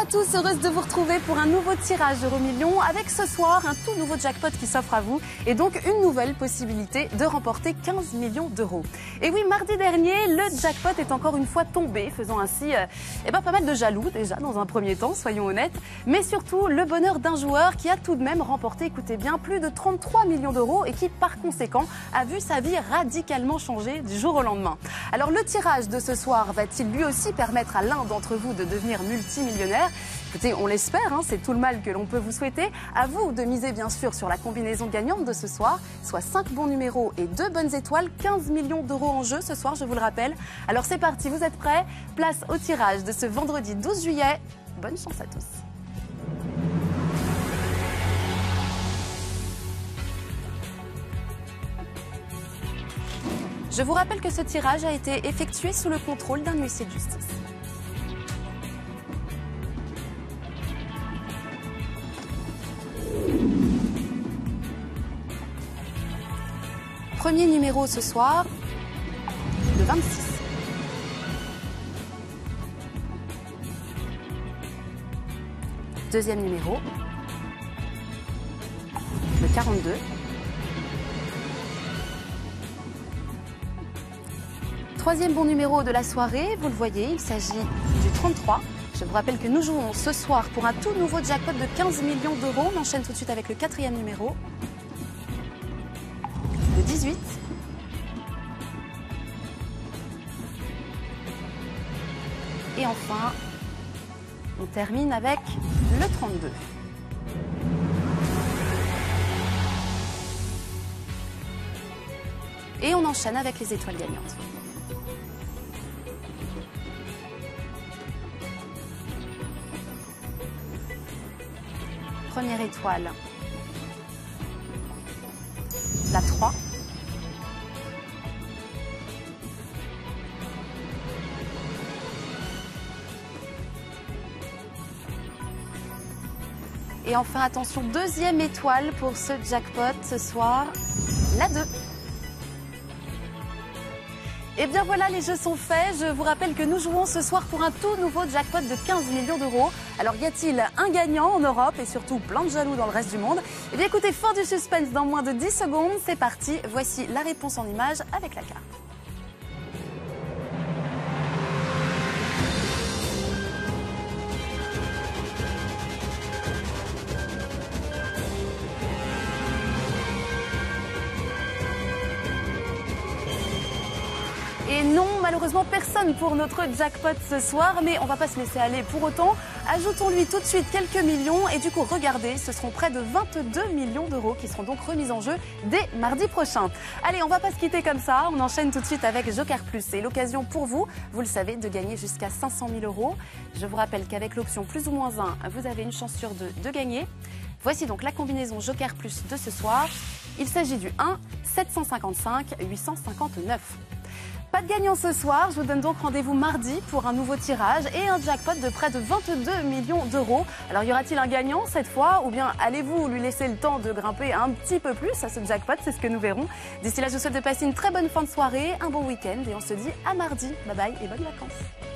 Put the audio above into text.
tous, heureuse de vous retrouver pour un nouveau tirage d'Euromillions avec ce soir un tout nouveau jackpot qui s'offre à vous et donc une nouvelle possibilité de remporter 15 millions d'euros. Et oui, mardi dernier, le jackpot est encore une fois tombé, faisant ainsi pas mal de jaloux déjà dans un premier temps, soyons honnêtes, mais surtout le bonheur d'un joueur qui a tout de même remporté, écoutez bien, plus de 33 millions d'euros et qui par conséquent a vu sa vie radicalement changer du jour au lendemain. Alors le tirage de ce soir va-t-il lui aussi permettre à l'un d'entre vous de devenir multimillionnaire? Écoutez, on l'espère, c'est tout le mal que l'on peut vous souhaiter. À vous de miser bien sûr sur la combinaison gagnante de ce soir, soit 5 bons numéros et 2 bonnes étoiles, 15 millions d'euros en jeu ce soir, je vous le rappelle. Alors c'est parti, vous êtes prêts? Place au tirage de ce vendredi 12 juillet. Bonne chance à tous. Je vous rappelle que ce tirage a été effectué sous le contrôle d'un huissier de justice. Premier numéro ce soir, le 26. Deuxième numéro, le 42. Troisième bon numéro de la soirée, vous le voyez, il s'agit du 33. Je vous rappelle que nous jouons ce soir pour un tout nouveau jackpot de 15 millions d'euros. On enchaîne tout de suite avec le quatrième numéro, le 18. Et enfin, on termine avec le 32. Et on enchaîne avec les étoiles gagnantes. Première étoile, la 3. Et enfin, attention, deuxième étoile pour ce jackpot ce soir, la 2. Et bien voilà, les jeux sont faits. Je vous rappelle que nous jouons ce soir pour un tout nouveau jackpot de 15 millions d'euros. Alors y a-t-il un gagnant en Europe et surtout plein de jaloux dans le reste du monde? Eh bien écoutez, fin du suspense dans moins de 10 secondes. C'est parti, voici la réponse en images avec la carte. Et non, malheureusement, personne pour notre jackpot ce soir, mais on va pas se laisser aller pour autant. Ajoutons-lui tout de suite quelques millions et du coup, regardez, ce seront près de 22 millions d'euros qui seront donc remis en jeu dès mardi prochain. Allez, on va pas se quitter comme ça, on enchaîne tout de suite avec Joker Plus. C'est l'occasion pour vous, vous le savez, de gagner jusqu'à 500 000 euros. Je vous rappelle qu'avec l'option plus ou moins 1, vous avez une chance sur 2 de gagner. Voici donc la combinaison Joker Plus de ce soir. Il s'agit du 1 755 859. Pas de gagnant ce soir, je vous donne donc rendez-vous mardi pour un nouveau tirage et un jackpot de près de 22 millions d'euros. Alors y aura-t-il un gagnant cette fois ou bien allez-vous lui laisser le temps de grimper un petit peu plus à ce jackpot? C'est ce que nous verrons. D'ici là, je vous souhaite de passer une très bonne fin de soirée, un bon week-end et on se dit à mardi. Bye bye et bonnes vacances.